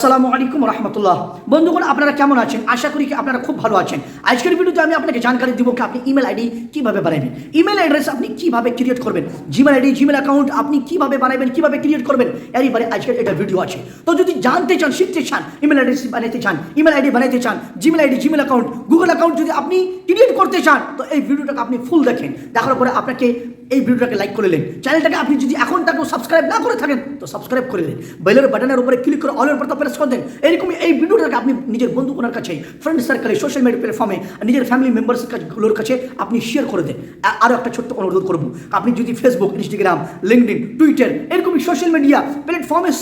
আসসালামু আলাইকুম রহমতুল্লাহ। বন্ধুগণ, আপনারা কেমন আছেন? আশা করি কি আপনারা খুব ভালো আছেন। আজকের ভিডিওতে আমি আপনাকে জানকারি দিব কি আপনি ইমেল আইডি কিভাবে বানাবেন, ইমেল অ্যাড্রেস আপনি কিভাবে ক্রিয়েট করবেন, জিমেল আইডি জিমেল অ্যাকাউন্ট আপনি কিভাবে বানাবেন, কিভাবে ক্রিয়েট করবেন, এরপরে আজকের এটা ভিডিও আছে। তো যদি জানতে চান, শিখতে চান, ইমেল অ্যাড্রেস বানাতে চান, ইমেল আইডি বানাতে চান, Gmail ID Gmail account Google account যদি আপনি ক্রিয়েট করতে চান, তো এই ভিডিওটাকে আপনি ফুল দেখেন। দেখার পরে আপনাকে এই ভিডিওটাকে লাইক করে নেন। চ্যানেলটাকে আপনি যদি এখন তাকে সাবস্ক্রাইব না করে থাকেন তো সাবস্ক্রাইব করে দেন, বেলের বাটনের উপরে ক্লিক করে অলের উপর প্রেস করে দেন। এরকমই এই ভিডিওটাকে আপনি নিজের বন্ধুগুলোর কাছে, ফ্রেন্ড সার্কেলে, সোশ্যাল মিডিয়া প্ল্যাটফর্মে, নিজের ফ্যামিলি মেম্বার্সগুলোর কাছে আপনি শেয়ার করে দেন। আরও একটা ছোট্ট অনুরোধ করবো, আপনি যদি ফেসবুক, ইনস্টাগ্রাম, লিঙ্কডইন, টুইটার এরকমই সোশ্যাল মিডিয়া প্ল্যাটফর্মের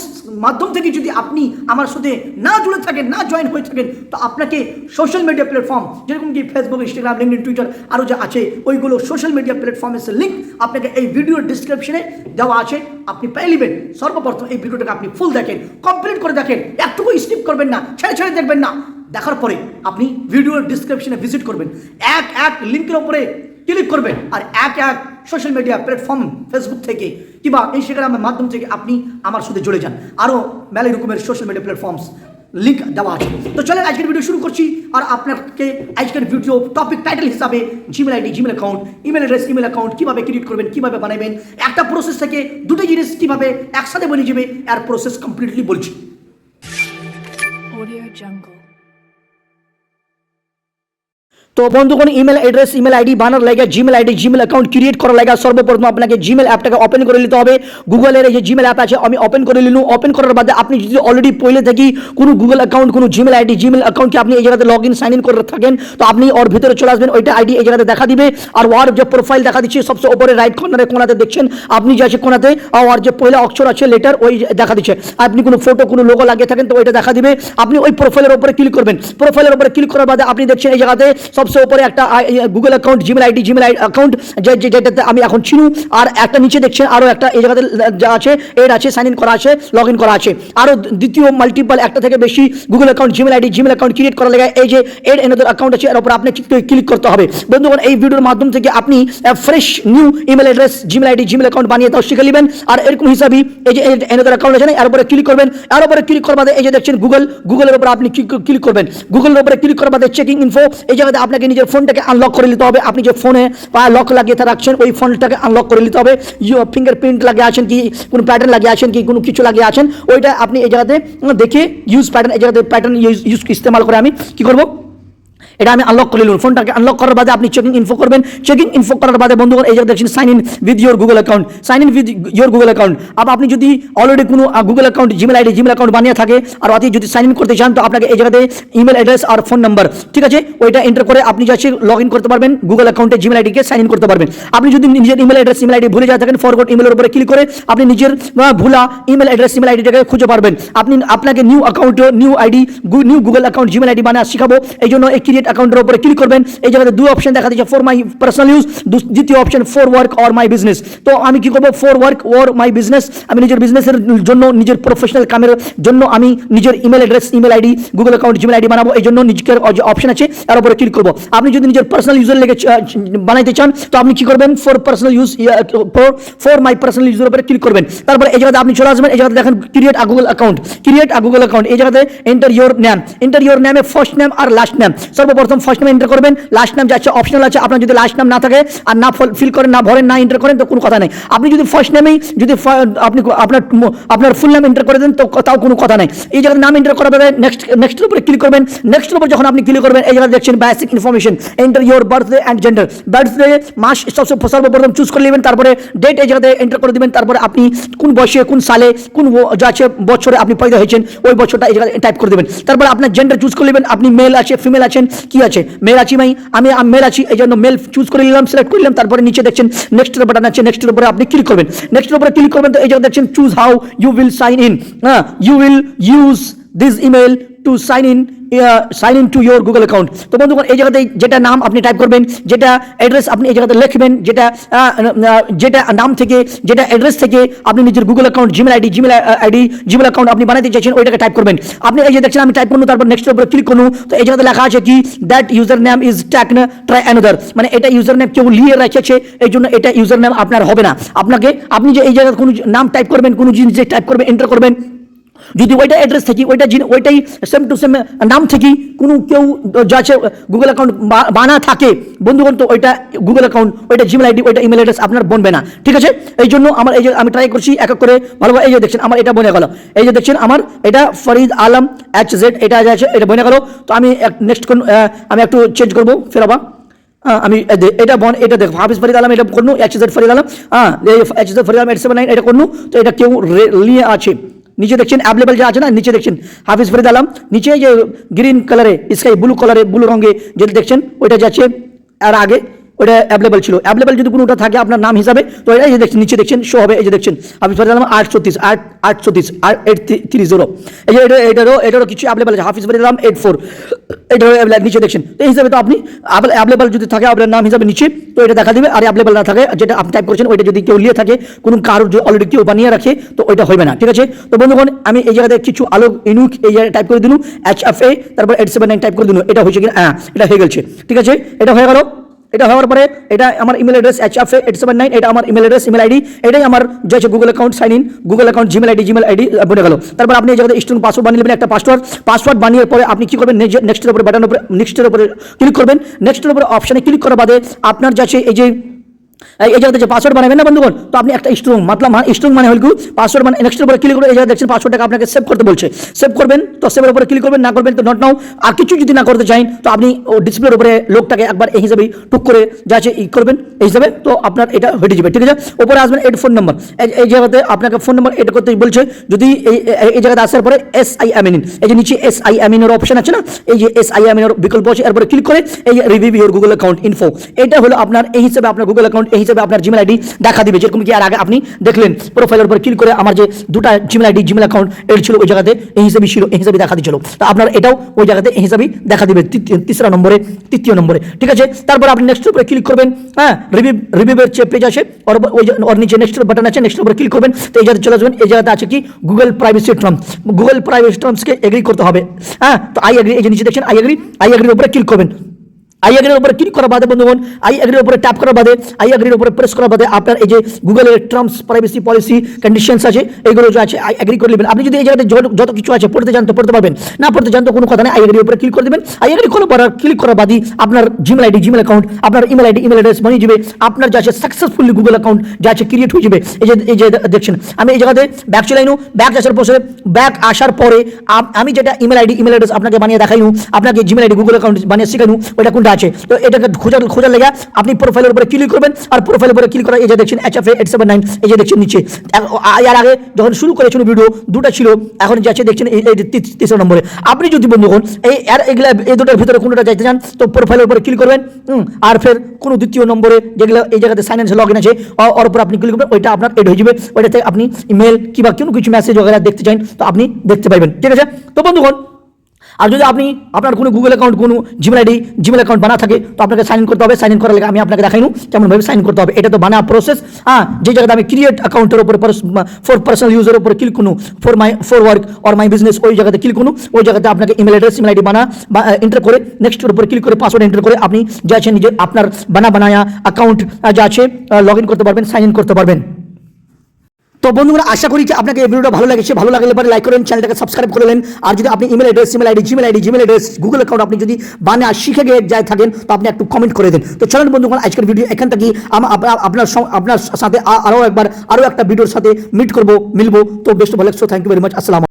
মাধ্যম থেকে যদি আপনি আমার সাথে না জুড়ে থাকেন, না জয়েন হয়ে থাকেন, তো আপনাকে সোশ্যাল মিডিয়া প্ল্যাটফর্ম যেরকম কি ফেসবুক, ইনস্টাগ্রাম, লিঙ্কডইন, টুইটার আরও যা আছে ওইগুলো সোশ্যাল মিডিয়া প্ল্যাটফর্মের লিঙ্ক আপনাকে এই ভিডিওর ডিসক্রিপশনে দেওয়া আছে, আপনি পেয়ে নেবেন। সর্বপ্রথম এই ভিডিওটাকে আপনি ফুল দেখেন, কমপ্লিট করে দেখেন, একটুকু স্কিপ করবেন না, ছেড়ে ছেড়ে দেখবেন না। দেখার পরে আপনি ভিডিওর ডিসক্রিপশনে ভিজিট করবেন, এক লিঙ্কের উপরে ক্লিক করবেন, আর এক সোশ্যাল মিডিয়া প্ল্যাটফর্ম ফেসবুক থেকে কিংবা ইনস্টাগ্রামের মাধ্যম থেকে আপনি আমার সাথে জুড়ে যান। আরও মেলা রকমের সোশ্যাল মিডিয়া প্ল্যাটফর্মস লিঙ্ক দেওয়া আছে। তো চলেন আজকের ভিডিও শুরু করছি। আর আপনাকে আজকের ভিডিও টপিক টাইটেল হিসাবে Gmail ID Gmail account, email address email account কীভাবে ক্রিয়েট করবেন, কীভাবে বানাবেন, একটা প্রসেস থেকে দুটো জিনিস কীভাবে একসাথে বনে যাবে এর প্রসেস কমপ্লিটলি বলছি। তো বন্ধুগণ, ইমেল অ্যাড্রেস ইমেল আইডি বানার লাগে, Gmail ID Gmail account create করার লাগে সর্বপ্রথম আপনাকে জিমেল অ্যাপটাকে ওপেন করে নিতে হবে। গুগলের এই যে জিমেল অ্যাপ আছে আমি ওপেন করে নিলাম। ওপেন করার বাদে আপনি যদি অলরেডি পহলে থেকে কোনো গুগল অ্যাকাউন্ট, কোনো জিমেল আইডি জিমেল অ্যাকাউন্টকে আপনি এই জায়গাতে লগ ইন সাইন ইন করে থাকেন, তো আপনি ওর ভিতরে চলে আসবেন। ওইটা আইডি এই জায়গাতে দেখা দিবে, আর ওর যে প্রোফাইল দেখা দিচ্ছে সবচেয়ে উপরে রাইট কর্নারে কোনাতে দেখছেন আপনি যে আছে কোনাতে, ওর যে পয়লা অক্ষর আছে লেটার ওই দেখা দিচ্ছে। আপনি কোনো ফটো কোনো লোগো লাগিয়ে থাকেন তো ওইটা দেখা দিবে। আপনি ওই প্রোফাইলের উপরে ক্লিক করবেন। প্রোফাইলের উপরে ক্লিক করার বাদে আপনি দেখছেন এই জায়গাতে সবচেয়ে উপরে একটা Google account Gmail ID account যেটাতে আমি এখন চিনু, আর একটা নিচে দেখছেন আরও একটা এই জায়গাতে যা আছে এড আছে, সাইন ইন করা আছে, লগ ইন করা আছে। আরও দ্বিতীয় মাল্টিপল একটা থেকে বেশি Google account Gmail ID Gmail account create করার লাগে এই যে এড এনাদার অ্যাকাউন্ট আছে এর উপর আপনি ক্লিক করতে হবে। বন্ধুগণ, এই ভিডিওর মাধ্যম থেকে আপনি fresh new email address Gmail ID Gmail account বানিয়ে তাও শিখে নেবেন। আর এরকম হিসাবে এই যে এনাদার অ্যাকাউন্ট আছে না এর উপরে ক্লিক করবেন। এর উপরে ক্লিক করার বাদে এই যে দেখছেন গুগলের উপর আপনি ক্লিক করবেন। গুগলের উপরে ক্লিক করার বাদে চেকিং ইনফো এই জায়গাতে আপনাকে নিজের ফোনটাকে আনলক করে নিতে হবে। আপনি যে ফোনে লক লাগিয়ে রাখছেন ওই ফোনটাকে আনলক করে নিতে হবে। ফিঙ্গারপ্রিন্ট লাগিয়ে আছেন কি, কোনো প্যাটার্ন লাগিয়ে আছেন কি, কোনো কিছু লাগিয়ে আছেন ওইটা আপনি এই জায়গাতে দেখে ইউজ প্যাটার্ন, এই জায়গাতে প্যাটার্ন ইউজ ইস্তেমাল করে আমি কি করবো, এটা আমি আনলক করে নিলাম। ফোনটাকে আনলক করার বাদে আপনি চেকিং ইনফো করবেন। চেকিং ইনফো করার বাদে বন্ধুগণ এই জায়গায় দেখছেন sign in with your Google account, sign in with your Google account. আপনি যদি অলরেডি কোনো Google account Gmail ID Gmail account বানিয়ে থাকে আর আপনি যদি সাইন ইন করতে চান তো আপনাকে এই জায়গাতে ইমেল অ্যাড্রেস আর ফোন নাম্বার ঠিক আছে ওইটা এন্টার করে আপনি যাচ্ছে লগ ইন করতে পারবেন, গুগল অ্যাকাউন্টে জিমেল আইডিকে সাইন ইন করতে পারবেন। আপনি যদি নিজের ইমেল অ্যাড্রেস ইমেল আইডি ভুলে যা থাকেন ফরগট ইমেলের উপরে ক্লিক করে আপনি নিজের ভুলা ইমেল অ্যাড্রেস ইমেল আইডিটাকে খুঁজে পারবেন। আপনাকে new account new ID new Google account Gmail ID বানানো শিখাবো। এই জন্য এই ক্রিয়েট অ্যাকাউন্টের উপরে ক্লিক করবেন। এই জায়গাতে দুই অপশন দেখা দিচ্ছে, ফর মাই পার্সোনাল ইউজ, দ্বিতীয় option for work or my business. তো আমি কি করবো, for work or my business, আমি নিজের বিজনেসের জন্য নিজের প্রফেশনাল কামের জন্য আমি নিজের email address email ID Google account Gmail ID বানাবো। এই জন্য নিজের যে অপশন আছে তার উপরে ক্লিক করবো। আপনি যদি নিজের পার্সোনাল ইউজার লেগে বানাইতে চান তো আপনি কি করবেন, for personal use for my personal ইউজের উপরে ক্লিক করবেন। তারপরে এই জায়গাতে আপনি চলে আসবেন। এই জায়গাতে দেখেন create a Google account, create a Google account. এই জায়গাতে enter your name, enter your নেমে ফার্স্ট নেম আর লাস্ট নেম। সর্বপ্রথম ফার্স্ট নেম এন্টার করবেন, লাস্ট নাম যাচ্ছে অপশনাল আছে। আপনার যদি লাস্ট নাম না থাকে আর না ফিল করেন, না ভরেন, না এন্টার করেন তো কোনো কথা নেই। আপনি যদি ফার্স্ট নেমেই যদি আপনি আপনার ফুল নাম এন্টার করে দেন তো তাও কোনো কথা নেই। এই জায়গায় নাম এন্টার করার পরে নেক্সটের উপরে ক্লিক করবেন। নেক্সটের উপর যখন আপনি ক্লিক করবেন এই জায়গায় দেখছেন basic information, enter your birthday and gender. Birthday মাস সর্বপ্রথম চুজ করে নেবেন, তারপরে ডেট এই জায়গাতে এন্টার করে দেবেন। তারপরে আপনি কোন বয়সে, কোন সালে, কোন যা আছে বছরে আপনি পয়দা হয়েছেন ওই বছরটা এই জায়গায় টাইপ করে দেবেন। তারপরে আপনার জেন্ডার চুজ করে নেবেন, আপনি মেল আছে ফিমেল আছেন কি আছে, মেল আছি আমি মেল আছি এই জন্য মেল চুজ করে নিলাম, সিলেক্ট করে নিলাম। তারপরে নিচে দেখছেন নেক্সটের বাটন আছে, নেক্সটের উপরে আপনি ক্লিক করবেন। নেক্সটের উপরে ক্লিক করবেন তো এই জায়গায় দেখছেন choose how you will sign in, you will use this email to sign in to your Google account. তো বন্ধুগণ এই জায়গাতে যেটা নাম আপনি টাইপ করবেন, যেটা অ্যাড্রেস আপনি এই জায়গাতে লিখবেন, যেটা নাম থেকে যেটা অ্যাড্রেস থেকে আপনি নিজের Google account Gmail ID Gmail account আপনি বানাতে চাইছেন ওইটাকে টাইপ করবেন। আপনি এই যে দেখছেন আমি টাইপ করুন, তারপর নেক্সটের উপরে ক্লিক করুন। তো এই জায়গাতে লেখা আছে কি that user name is tagged try another, মানে এটা ইউজার নেম কেউ লিয়ে রেখেছে এই জন্য এটা ইউজার নেম আপনার হবে না। আপনি যে এই জায়গায় কোনো নাম টাইপ করবেন, কোনো জিনিস টাইপ করবেন, এন্টার করবেন যদি ওইটা অ্যাড্রেস থাকি ওইটাই সেম টু সেম নাম থাকি কোনো কেউ যাচ্ছে গুগল অ্যাকাউন্ট বানা থাকে বন্ধুগণ, তো ওইটা গুগল অ্যাকাউন্ট, ওইটা জিমেল আইডি, ওইটা ইমেল অ্যাড্রেস আপনার বনবে না। ঠিক আছে, এই জন্য আমার এই যে আমি ট্রাই করছি এক এক করে ভালোভাবে। এই যে দেখছেন আমার এটা বনে গেল, এই যে দেখছেন আমার এটা ফরিদ আলম HZ এটা আছে, এটা বনে গেল। তো আমি নেক্সট আমি একটু চেঞ্জ করবো ফের আবার। আমি এটা দেখো হাফিজ ফরিদ আলম এটা করনু, HZ ফরিদ আলম, HZ ফরিদ আলম 879 এটা করনু। তো এটা কেউ নিয়ে আছে, নিচে দেখছেন অ্যাভেলেবল যে আছে না, নিচে দেখছেন হাফিজ ফরিদ আলম, নিচে যে গ্রিন কালারে স্কাই ব্লু রঙে যেটা দেখছেন ওইটা যাচ্ছে, আর আগে ওটা অ্যাভেলেবল ছিল। অ্যাভেলেবল যদি কোনোটা থাকে আপনার নাম হিসাবে, তো এটা এই যে দেখছেন নিচে দেখছেন শো হবে, এই যে দেখছেন হাফিজ ফরিদ আলম 830 830, এই যে এটারও কিছু অ্যাভেলেবল আছে, হাফিজ ফরিদ আলম 84 এটারও নিচে দেখছেন। এই হিসাবে তো আপনি অ্যাভেলেবল যদি থাকে আপনার নাম হিসাবে নিচে, তো এটা দেখা দিবে। আর অ্যাভেলেবল না থাকে যেটা আপনি টাইপ করেছেন ওইটা যদি কেউ নিয়ে থাকে, কোনো কারোর অলরেডি কেউ বানিয়ে রাখে, তো ওইটা হবে না। ঠিক আছে, তো বন্ধুগণ আমি এই জায়গাতে কিছু আলো ইনুক এই জায়গায় টাইপ করে দিলু, HFA তারপর 879 টাইপ করে দিলু। এটা হয়েছে কিনা? হ্যাঁ, এটা হয়ে গেছে। ঠিক আছে, এটা হয়ে গেল। এটা হওয়ার পরে এটা আমার ইমেল অ্যাড্রেস HFA 879, এটা আমার ইমেল অ্যাড্রেস ইমেল আইডি, এটাই আমার যে Google account sign in, Google account Gmail ID বনে গেল। তারপর আপনি এই জায়গাতে স্ট্রং পাসওয়ার্ড বানিয়ে নেবেন, একটা পাসওয়ার্ড বানিয়ে পরে আপনি কি করবেন, নেক্সটের উপরে বাটনের উপরে নেক্সটের উপরে ক্লিক করবেন। নেক্সটের উপরে অপশনে ক্লিক করার বাদে আপনার যাচ্ছে এই যে এই জায়গাতে যে পাসওয়ার্ড বানাবেন না বন্ধুগণ, তো আপনি একটা স্ট্রং স্ট্রং মানে হল কি পাসওয়ার্ড মানে নেক্সটের উপরে ক্লিক করে এই জায়গায় দেখছেন পাসওয়ার্ডটাকে আপনাকে সেভ করতে বলছে, সেভ করবেন। তো সেভের উপরে ক্লিক করবেন, না করবেন তো নট নাও। আর কিছু যদি না করতে চান তো আপনি ও ডিসপ্লের উপরে লোকটাকে একবার এই হিসাবে টুক করে যাচ্ছে করবেন এই হিসাবে, তো আপনার এটা হয়ে যাবে। ঠিক আছে, উপরে আসবেন এড ফোন নম্বর, এই জায়গাতে আপনাকে ফোন নম্বর এড করতে বলছে। যদি এই জায়গাতে আসার পরে SIMIN, এই যে নিচে SIMIN এর অপশন আছে না, এই যে SIMIN এর বিকল্প আছে, এরপরে ক্লিক করে এই যে review your Google account info, এটা হলো আপনার এই হিসাবে আপনার গুগল অ্যাকাউন্ট এই হিসাবে আপনার জিমেল আইডি দেখা দিবে। যেরকম কি আর আগে আপনি দেখলেন প্রোফাইলের উপর ক্লিক করে আমার যে দুটা জিমেল আইডি জিমেল অ্যাকাউন্ট এর ছিল ওই জায়গাতে এই হিসাবে ছিল, এই হিসাবে দেখা দিচ্ছিল। তো আপনার এটাও ওই জায়গাতে এই হিসাবে দেখা দিবে তৃতীয় নম্বরে। ঠিক আছে, তারপর আপনি নেক্সটের উপরে ক্লিক করবেন। হ্যাঁ, রিভিউয়ের যে পেজ আছে ওর নিচে নেক্সট বাটন আছে, নেক্সটের উপরে ক্লিক করবেন। তো এই জায়গাতে চলে আসবেন, এই জায়গাতে আছে কি গুগল প্রাইভেসি টার্মসকে এগ্রি করতে হবে। হ্যাঁ, তো আই এগ্রি, এই যে নিচে দেখছেন আই এগ্রির উপরে ক্লিক করবেন। আই এগ্রির উপরে ক্লিক করার বাদে বন্ধুগণ, আই এগ্রির উপরে ট্যাপ করার বাদে, আই এগ্রির উপরে প্রেস করার বাদে আপনার এই যে গুগলের টার্মস প্রাইভেসি পলিসি কন্ডিশনস আছে এইগুলো যে আছে আই এগ্রি করে নেবেন। আপনি যদি এই জায়গাতে যত কিছু আছে পড়তে জানতে পড়তে পারবেন, না পড়তে জানতে কোনো কথা নেই। আই এগ্রির উপরে ক্লিক করে দেবেন। আই এগ্রি করার পর ক্লিক করার বাদে আপনার জিমেল আইডি জিমেল অ্যাকাউন্ট, আপনার ইমেল আইডি ইমেল অ্যাড্রেস বানিয়ে যাবে। আপনার যা আছে সাকসেসফুলি গুগল অ্যাকাউন্ট যা আছে ক্রিয়েট হয়ে যাবে। এই যে দেখছেন আমি এই জায়গাতে ব্যাক চলে আইনু, ব্যাক আসার পরে আমি যেটা ইমেল আইডি ইমেল অ্যাড্রেস আপনাকে বানিয়ে দেখাইনু, আপনাকে জিমেল আইডি গুগল অ্যাকাউন্ট বানিয়ে শেখাইনু, ওটা কোনটা আছে। তো এটাকে খোঁজার লেগে আপনি প্রোফাইলের উপরে ক্লিক করবেন। আর প্রোফাইলের উপরে ক্লিক করা এই যে দেখছেন HFA 879, এই যে দেখছেন নিচে। আর আগে যখন শুরু করেছিল ভিডিও দুটা ছিল, এখন যাচ্ছে দেখছেন এই তিসরা নম্বরে। আপনি যদি বন্ধুগণ এই দুটার ভিতরে কোনোটা যাইতে চান তো প্রোফাইলের উপরে ক্লিক করবেন। আর ফের কোনো দ্বিতীয় নম্বরে যেগুলো এই জায়গাতে সাইন লগ ইন আছে ওর উপর আপনি ক্লিক করবেন, ওইটা আপনার এড হয়ে যাবে। ওইটাতে আপনি ইমেল কিংবা কোনো কিছু মেসেজ वगैरह দেখতে চান তো আপনি দেখতে পাইবেন। ঠিক আছে, তো বন্ধুগণ আর যদি আপনি আপনার কোনো গুগল অ্যাকাউন্ট কোনো জিমেল অ্যাকাউন্ট বানা থাকে তো আপনাকে সাইন ইন করতে হবে। সাইন ইন করার আমি আপনাকে দেখাইনু কেমনভাবে সাইন করতে হবে। এটা তো বানা প্রসেস। হ্যাঁ, যে জায়গাতে আমি ক্রিয়েট অ্যাকাউন্টের উপরে ফর পার্সোনাল ইউজের উপরে ক্লিক করুন, for work or my business ওই জায়গাতে ক্লিক করুন। ওই জায়গাতে আপনাকে email address email ID enter করে নেক্সটের উপরে ক্লিক করে পাসওয়ার্ড এন্টার করে আপনি যা আছে নিজের আপনার বানায়া অ্যাকাউন্ট যা আছে লগ ইন করতে পারবেন, সাইন ইন করতে পারবেন। তো বন্ধুরা আশা করি যে আপনাকে এই ভিডিওটা ভালো লেগেছে। ভালো লাগলে পরে লাইক করেন, চ্যানেলটাকে সাবস্ক্রাইব করে নেন। আর যদি আপনি email address Gmail address Google account আপনি যদি বানিয়ে শিখে যায় থাকেন তো আপনি একটু কমেন্ট করে দেন। তো চলুন বন্ধুগণ আজকের ভিডিও এখান থেকে আপনার সাথে আরও একটা ভিডিওর সাথে মিলবো। তো best of luck. So thank you very much. আসসালাম।